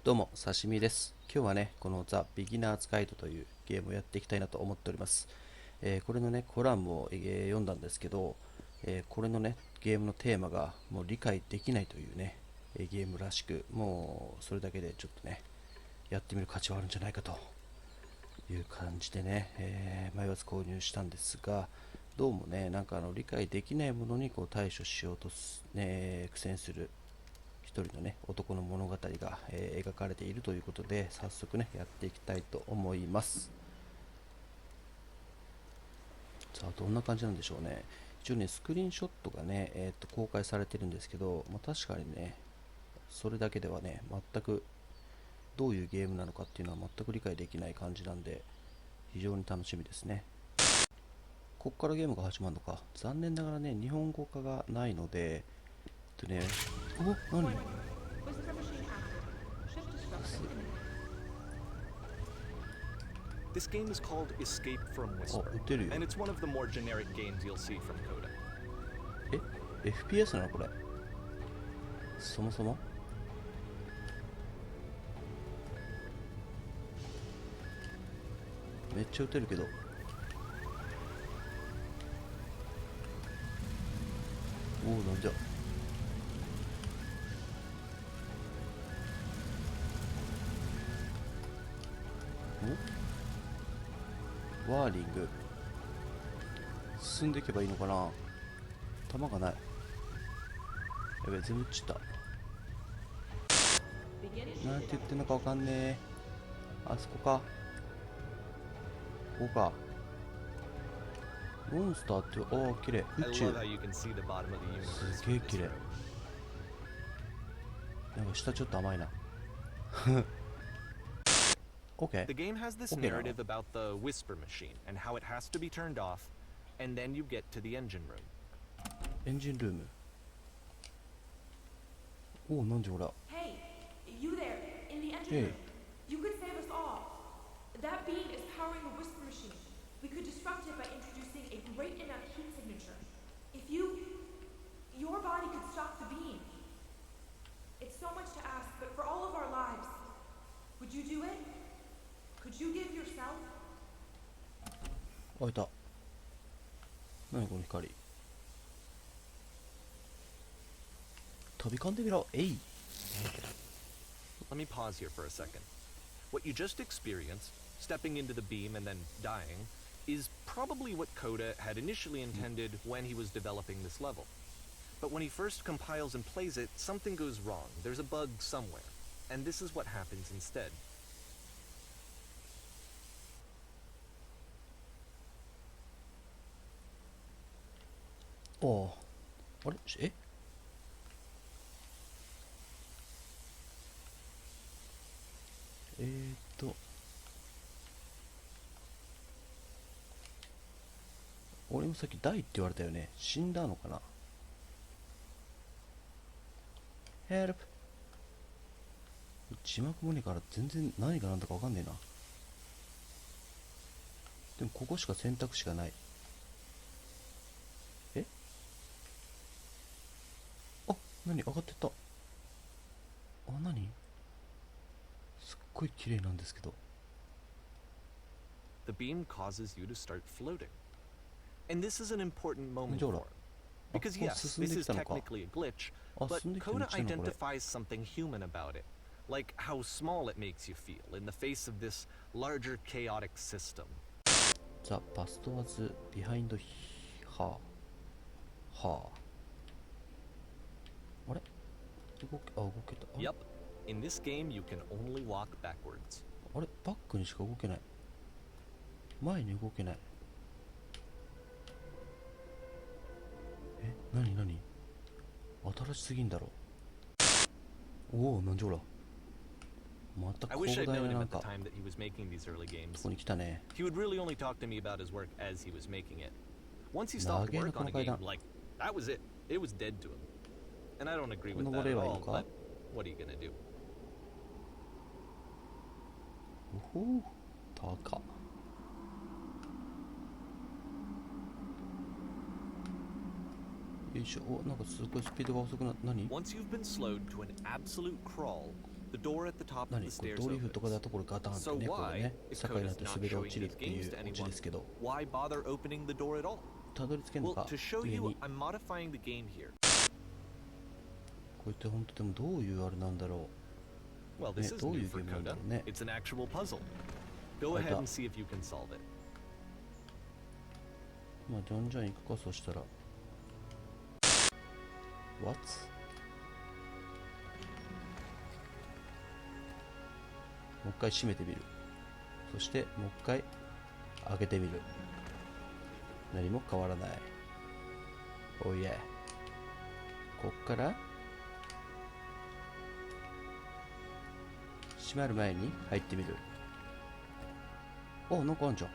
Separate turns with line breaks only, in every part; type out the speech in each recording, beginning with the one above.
どうも、刺身です。今日はね、このザ・ビギナーズガイドというゲームをやっていきたいなと思っております。これのね、コラムを、読んだんですけど、これのね、ゲームのテーマがもう理解できないというね、ゲームらしく、もうそれだけでちょっとね、やってみる価値はあるんじゃないかという感じでね、迷わず購入したんですが、どうもね、なんか理解できないものにこう対処しようと苦戦する一人のね男の物語が、描かれているということで、早速ねやっていきたいと思います。さあどんな感じなんでしょうね。一応ねスクリーンショットがね、公開されてるんですけど、確かにねそれだけではね全くどういうゲームなのかっていうのは全く理解できない感じなんで、非常に楽しみですね。こっからゲームが始まるのか。残念ながらね日本語化がないので、ね、何
This game is called Escape from
あ、
Whisper,
撃てるよ。
and it's one of the more generic games you'll see from Coda.
FPS なのこれ。そもそもめっちゃ撃てるけど。おお、なんじゃ。おワーリング。進んでいけばいいのかな。弾がない。やべえ、全部撃っちゃった。なんて言ってんのかわかんねえ。あそこか。ここか。モンスターって、ああ、綺麗。宇
I
宙。
love how you can see the bottom of the universe
すげえ
from
綺
this
麗。
room.
なんか下ちょっと甘いな。OK。
The game has this
OK なの。
narrative about the Whisper machine and how it has to be turned off, and then you get to the engine room.
エンジンルーム。おお、なんじゃほら。
Hey, you there, in the engine
Hey.
room. You could save us all. That beam is powering the whisper machine. We could disrupt it by introducing a great enough heat signature. If your body could stop the beam. It's so much to ask, but for all of our lives, would you do it? Could you give yourself?
あ、いた。何この光。飛び込んでみろ。えい。
Let me pause here for a second. What you just experienced, stepping into the beam and then dying, is probably what Coda had initially intended when he was developing this level. But when he first compiles and plays it, something goes wrong. There's a bug somewhere. And this is what happens instead.
おあれえ俺もさっき大って言われたよね。死んだのかな。ヘルプ。字幕もねえから全然何が何だか分かんねえな。でもここしか選択肢がない。あ、何上がってった。あ、何すっごい綺麗なんですけど。
The beam causes you to start floating. And this is an important moment for him. Because yes, this is technically a glitch, but Coda identifies something human about it. Like how small it makes you feel in the face of this larger chaotic system.
The past was behind her. はあ。あれ動けた。
Yep. In this game, you can only walk backwards.
あれバックにしか動けない。前に動けない。何新しすぎんだろ。おお、なんじゃほら。また
I
広
wish I'd
大
known
な
him
なん
at the
か
time that he was making these early
と
games.
こに来たね。
He would really only talk to me about his work as he was making it. Once he stopped work on a game, like, that was it. It was dead to him. And I don't agree with that at all, but what are you gonna do?
おほ高っ。よいしょ。お、なんかすごいスピードが遅くな。何？
Once you've been slowed to an absolute crawl, The door at the top of
何
the
これ
stairs
ドリフとかだ
opens.
とこれガタンって
So
ね、これ
why,
ね、
if
坂になっ
Coda's
て
not
滑り落
showing
ちるっ
these
てい
games
う
to
オチ
anyone,
ですけど、
why bother opening the door at all?
たどり着けんの
Well,
か
to show
上
you,
に。
I'm modifying the game here.
これって本当でもどういうあれなんだろ
Well,
う。
this
ね、
is
どうい
new
うゲ
for
ームなんだ
Coda.
ろうね。
It's an actual puzzle. Go
Like
ahead
that.
and see if you can solve it.
まあ、じゃんじゃん行くか、そしたら。What?もう一回閉めてみる。そしてもう一回開けてみる。何も変わらない。おいえ。こっから閉まる前に入ってみる。お、なんかあんじゃん。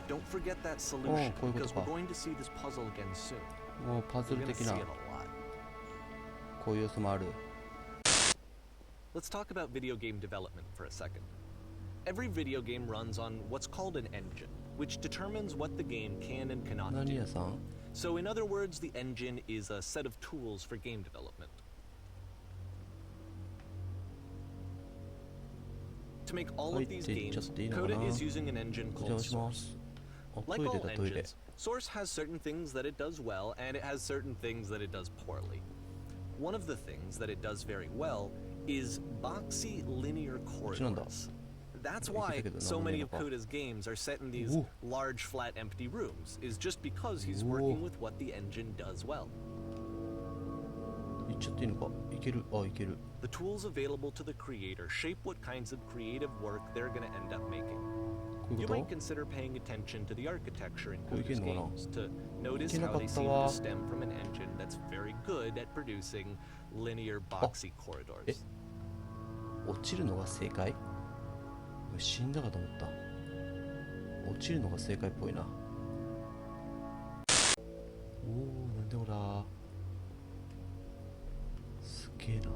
Don't forget that solution,
こういうこと
because
か。
we're going to see this puzzle again soon.
もうパズ
We're
ル
going to
的
see
な
it a lot.
こういう要素もある。
Let's talk about video game development for a second. Every video game runs on what's called an engine, which determines what the game can and cannot
何
do.
屋さん
So in other words, the engine is a set of tools for game development. To make all of these games, Coda is using an engine
お邪
called
魔しま
Source.
す。あ、ト
Like
イレ
all
だ、トイレ。
engines, Source has certain things that it does well, and it has certain things that it does poorly. One of the things that it does very well is boxy linear corridors. That's why so many of Coda's games are set in these large, flat, empty rooms, is just because he's working with what the engine does well.
行っちゃっていいのか。いける。あ、いける。
The tools available to the creator shape what kinds of creative work they're going to end up making.
こうい
You
うこ
might
と
consider paying attention to the architecture in
これいけ
Coda's
んのかな
games to notice how they seem to stem from an engine that's very good at producing linear boxy corridors.
落ちるのが正解？死んだかと思った。落ちるのが正解っぽいな。おお、なんでほら。すげえな。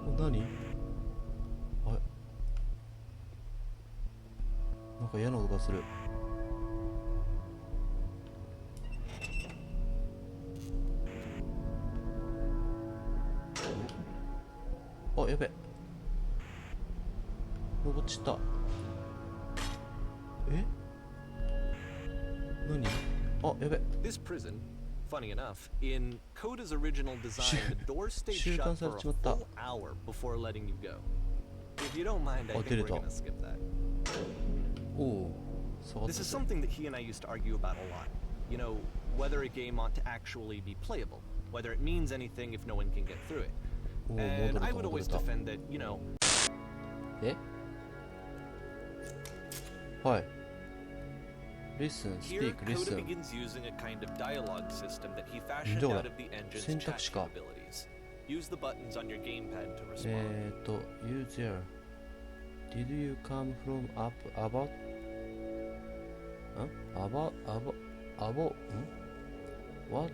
お、何？あれ、なんか嫌な音がする。あ、やべ。登っちった。え？何？あ、やべ。
This prison, funny enough, in Coda's original design, the door stayed
収
shut
監さ
for
れ
a
ちまった。
full hour before letting you go. If you don't mind, I
Oh,
think
did
we're
it all.
going to skip that.
おお、下がっ
This
た
is
ぜ。
something that he and I used to argue about a lot. You know, whether a game ought to actually be playable, whether it means anything if no one can get through it.
おお、
And
戻れ
I
た
would
戻れ
always
た。
defend that, you know,
え？はい。Listen,
here
speak,
Coda
listen.
begins using a kind of dialogue system that he fashioned
どうだ？
out of the engine's
選
chat
択肢か。
capabilities. Use the buttons on your gamepad to respond.
User, did you come from up about? About? What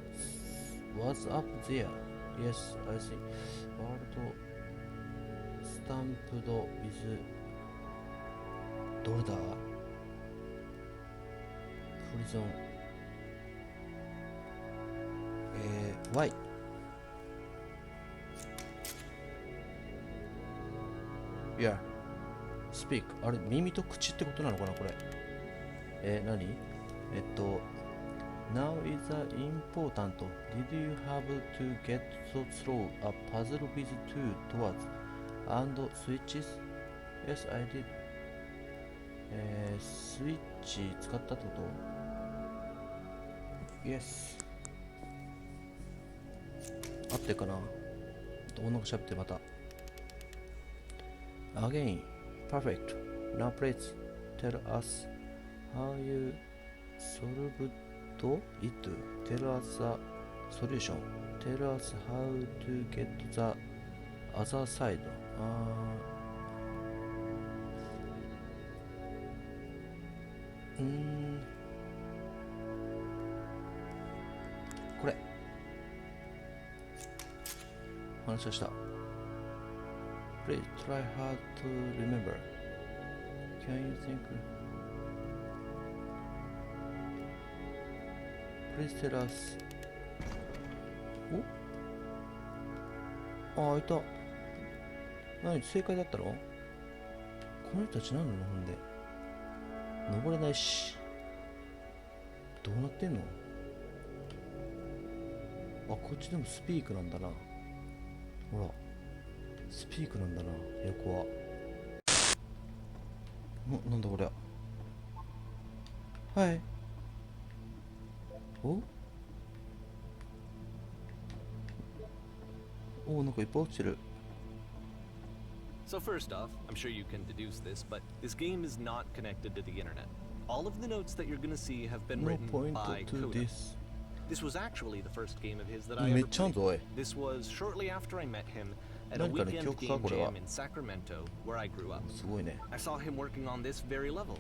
was up there? Yes, I see. World stamped with どれだ？Prison. Y. Yeah. Speak. あれ、耳と口ってことなのかな、これ。何？Now is important. Did you have to get through a puzzle with two doors and switches? Yes, I did. スイッチ使ったってこと？ Yes. 合ってるかな？女の子喋ってまた。Again, perfect. Now please tell us how you solved it. Tell us the solution. Tell us how to get the other side. これ話をした。Please try hard to remember. Can you think? Please tell us. お？あ、いた。何、正解だったの？この人たち何なの？ほんで登れないし。どうなってんの？あ、こっちでもスピークなんだな。ほら、スピークなんだな、横は。なんだこりゃ。はい。なんかいっぱい落ちてる。
So first off, I'm sure you can deduce this, but this game is not connected to the internet. All of the notes that you're gonna see have been
No
written
point
by
to
Coda.
this.
This was actually the first game of his that I
め
ever
っちゃあん
played.
ぞ、おい。
This was shortly after I met him at a
何かね、記
weekend
憶か
game
これは。
jam in Sacramento, where I grew up.
すごいね。
I saw him working on this very level,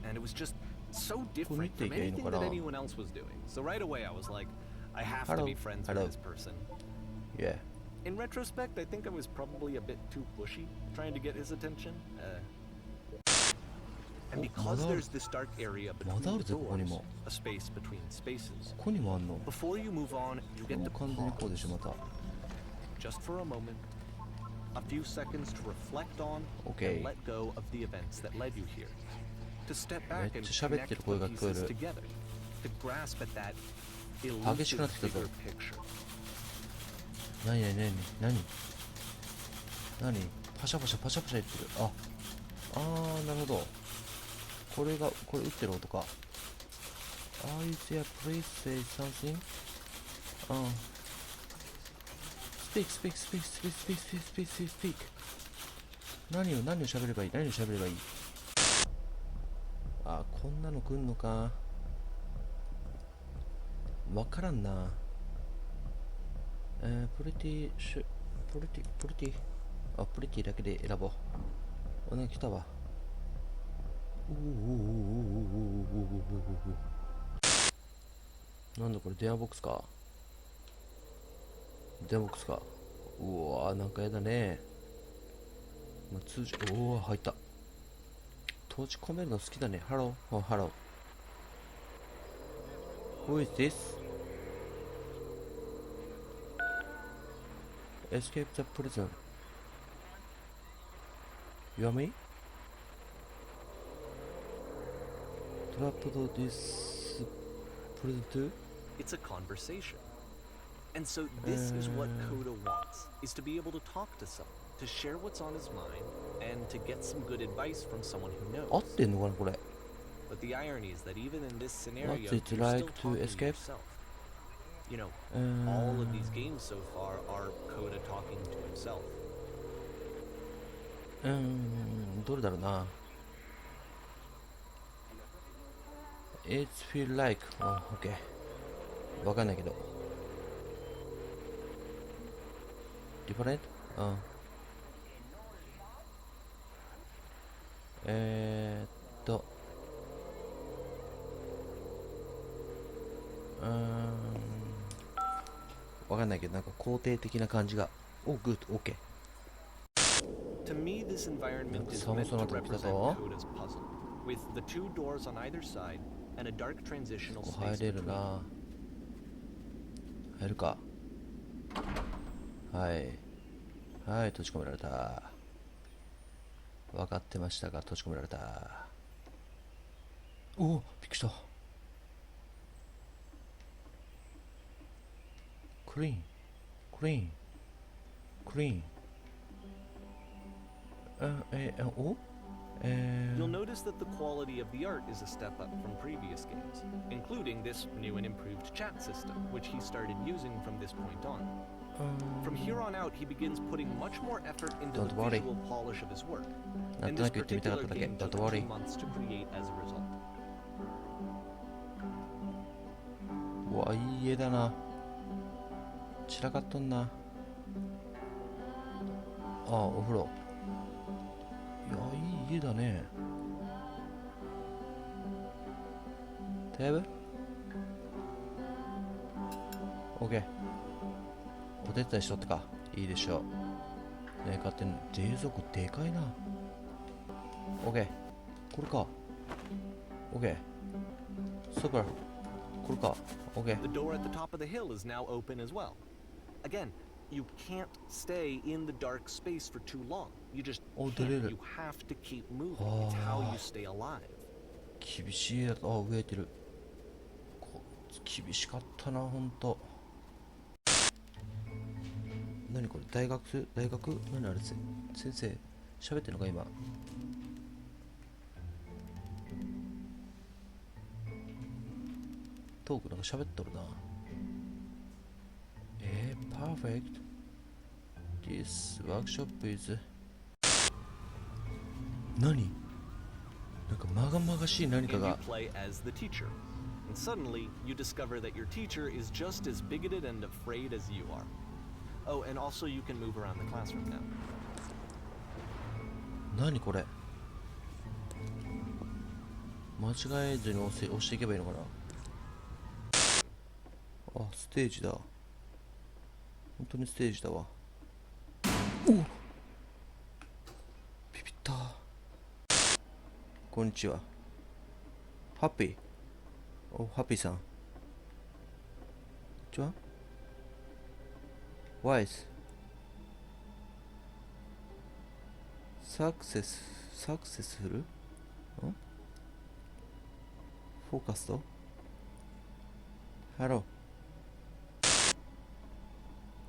and it was just so
これ見
different
てい
from
けばいいの
anything
か
that
な？
anyone else was doing. So right away I was like, I have to
Hello.
be friends
Hello.
with this person.
Yeah.
In retrospect, I think I was probably a bit too pushy trying to get his attention. And because there's this dark area between the doors, a space between spaces,
ここにもあんの？
before you move on, you
これ
get
も
to
完全にこうでしょ、また。
just for a moment, a few seconds to reflect on
Okay.
and let go of the events that led you here. To step back
めっ
and
ちゃ喋って
connect
る声
the
が聞こえ
pieces
る。
together. To grasp at that
激しくなって
elusive
きたぞ。
bigger picture.
何パシャパシャパシャパシャ言ってる。なるほど。これ打ってる音か。Is there please say something? Speak. 何を喋ればいい？こんなの来んのか。わからんな。プリティだけで選ぼう。なんか来たわ。なんだこれ、電話ボックスか。うわー、なんかやだね。通常、入った。閉じ込めるの好きだね。ハロー。Who is this? Escape the prison. You are me? Trapped this prison too?
It's a conversation. And so this is what Coda wants, is to be able to talk to someone, to share what's on his mind, and to get some good advice from someone who
合っ
knows.
てんのかなこれ。
But the irony is that even in this scenario,
What's it
you're
like
still
to
talking to
escape?
yourself. You know, all of these games so far are Coda talking to himself.
どれだろうな。It feel like OK わかんないけど Different? わかんないけどなんか肯定的な感じがGood, OK
To me, this environment is meant to represent Coda's puzzle, with the two doors on either side and a dark transitional
ここ
space
入れる
between.
な。入るか。はい閉じ込められた。分かってましたが閉じ込められた。びっくりした。クリーン
You'll notice that the quality of the art is a step up from previous games, including this new and improved chat system, which he started using from this point on. From here on out, he begins putting much more effort into
Don't
the
worry.
visual polish of his work,
なん
and
と
this
なく言ってみたかっ
particular
ただけ。
game
Don't
took
worry.
2 months to create as a result.
うわいい家だな。散らかっとんな。お風呂。いやいい家だね。テーブル OK お手伝いしとってか。いいでしょう。勝手に冷蔵庫でかいな。OK これか。OK ソファこれか。OK
The door at the top of the hill is now open as well. Again, You can't stay in the dark space for too long. You just
Oh,
can't.
did it?
You have to keep moving. It's how you stay alive.
厳しいやつ。あ、植えてる。厳しかったな、ほんと。何これ、大学何あれ、先生喋ってんのか今。トークなんか喋っとるな。perfect. This workshop is 何なんかまがまがしい何か
And you
が。
play as the teacher. And suddenly, you discover that your teacher is just as bigoted and afraid as you are. Oh, and also you can move around the classroom now.
何これ、間違えずに押していけばいいのかな。あ、ステージだ。本当にステージだわ。おっ、ビビった。こんにちは。ハッピー。お、ハッピーさん。こんにちは。ワイズ。サクセスフル？フォーカスト？ハロー。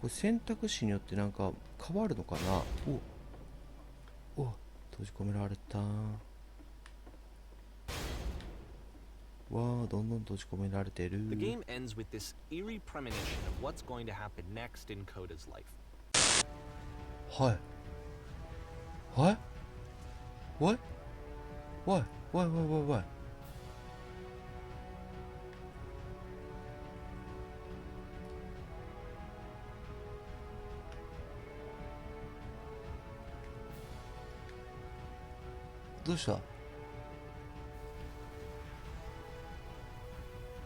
これ選択肢によってなんか変わるのかな。お、閉じ込められた。わあ、どんどん閉じ込められてる。
The game ends with this eerie premonition of what's going to happen next in Coda's life.
はいはい。 What? Why? Why? どうした？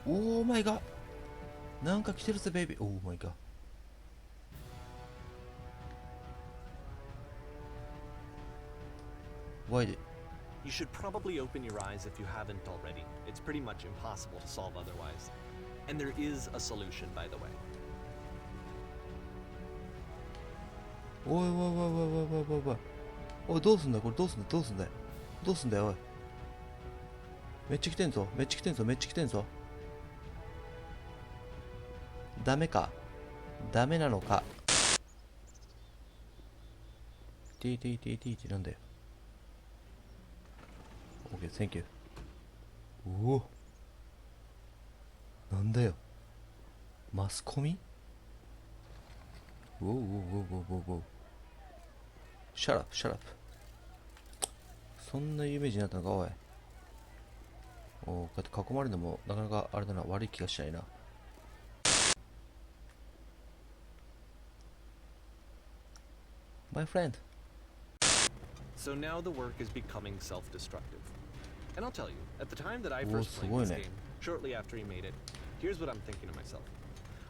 オーマイガー、なんか来てるぜベイビー。オーマイガー。Why did?
You should probably open your eyes if you haven't already. It's pretty much impossible to solve otherwise. And there is a solution, by the way.
おいおいおいおいおいおいおいおい、どうすんだこれ、どうすんだよおい。めっちゃ来てんぞ。ダメか、ダメなのか。 T ってなんだよ。 OK, thank you。 おお、なんだよ、マスコミ。おお、shut up。 そんな有名人になったのかおい。おお、こうやって囲まれるのもなかなかあれだな、悪い気がしないな。 My friend。
So now the work is becoming self-destructive. And I'll tell you, at the time that I
Oh,
first played this
すごいね。
game, shortly after he made it, here's what I'm thinking to myself.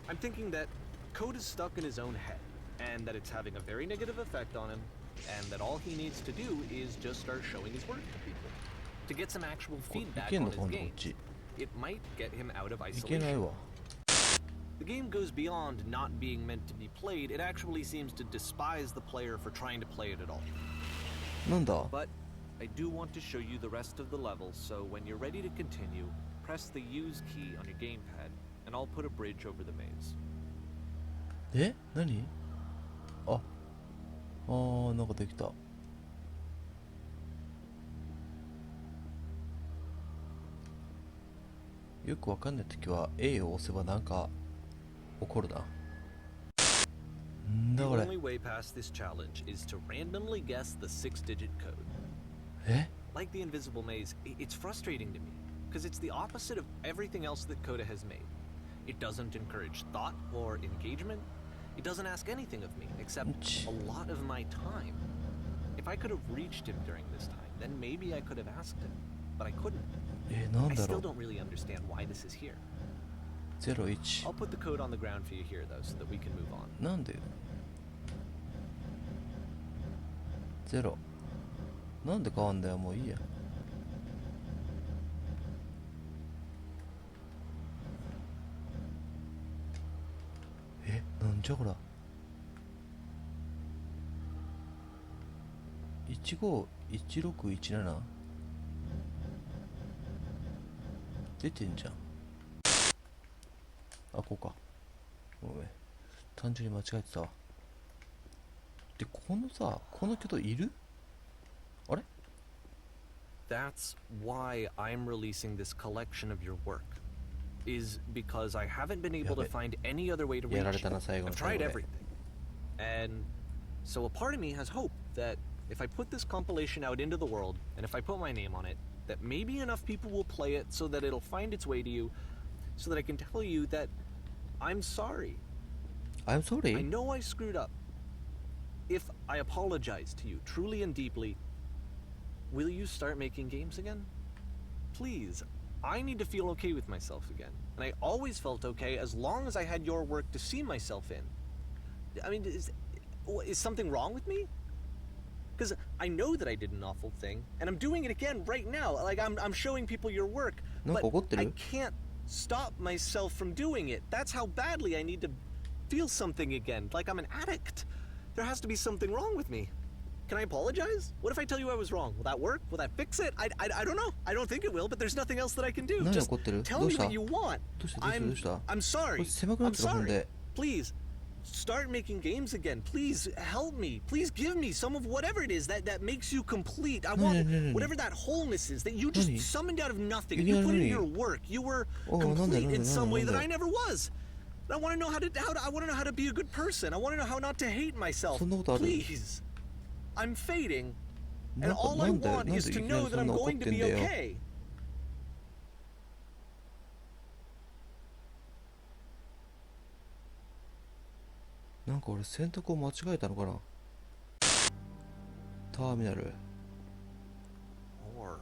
I'm thinking that Code is stuck in his own head, and that it's having a very negative effect on him, and that all he needs to do is just start showing his work to people. To get some actual
これい
feedback
けん
on
の
his
今度こっ
games.
ち。
It might get him out of
いけない
isolation.
わ。
The game goes beyond not being meant to be played. It actually seems to despise the player for trying to play it at all.
なんだ。
But I do want to show you the rest of the levels, so when you're ready to continue, press the use key on your gamepad, and I'll put a bridge over the maze.
え、何？なんかできた。よくわかんないときは A を押せばなんか起こるな。ん
The
だこれ。
only way past this challenge is to randomly guess the 6-digit code.
え？
Like the invisible maze, it's frustrating to me, because it's the opposite of everything else that Coda has made. It doesn't encourage thought or engagement. It doesn't ask anything of me, except a lot of my time. If I could have reached him during this time, then maybe I could have asked him, but I couldn't.
なん
I
だろ
still
う。
don't really understand why this is here.
01。
I'll put the code on the ground for you here, though, so that we can move on.
なんで0。なんで変わんだよ、もういいや。なんじゃこら。151617出てんじゃん。あ、こうか。ごめん。単純に間違えてたわ。で、このさ、この人いる？あれ？
That's why I'm releasing this collection of your work. Is because I haven't been able to find any other way to reach you. I've tried everything. And so a part of me has hope that if I put this compilation out into the world, and if I put my name on it, that maybe enough people will play it so that it'll find its way to you, so that I can tell you that I'm sorry.
I'm sorry?
I know I screwed up. If I apologize to you truly and deeply, will you start making games again? Please. I need to feel okay with myself again. And I always felt okay as long as I had your work to see myself in. I mean, is something wrong with me? Because I know that I did an awful thing, and I'm doing it again right now. Like, I'm showing people your work, but I can't stop myself from doing it. That's how badly I need to feel something again, like I'm an addict. There has to be something wrong with me. Can I apologize? What if I tell you I was wrong? Will that work? Will that fix it? I don't know. I don't think it will, but there's nothing else that I can do. Just tell me what you want. I'm sorry. I'm sorry. Please, start making games again. Please help me. Please give me some of whatever it is that makes you complete. I want whatever that wholeness is that you just summoned out of nothing. You put in your work. You were complete in some way that I never was. I want to know how to be a good person. I want to know how not to hate myself. Please. I'm fading, and all I want is to know that I'm going to be okay.
なんか俺選択を間違えたのかな。ターミナル。
More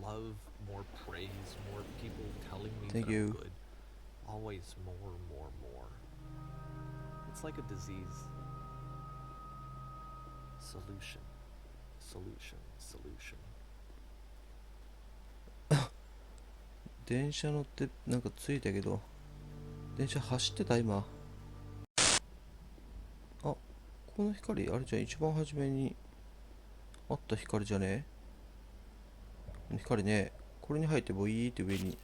love, more praise, more people telling me that I'm good. Always more. It's like a disease. Solution.
電車乗ってなんか着いたけど、電車走ってた今。あ、この光あれじゃん、一番初めにあった光じゃねえ？光ね、これに入ってボイーって上に。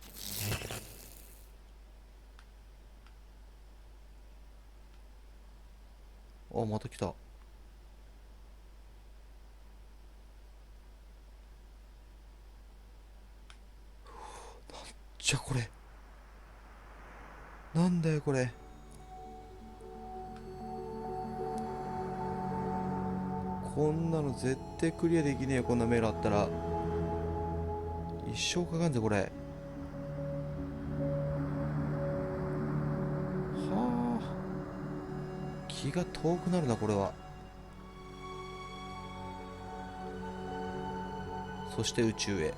あ、また来た。じゃこれなんだよこれ。こんなの絶対クリアできねえよ。こんな迷路あったら一生かかんぜこれ。はあ、気が遠くなるなこれは。そして宇宙へ。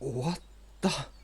終わった。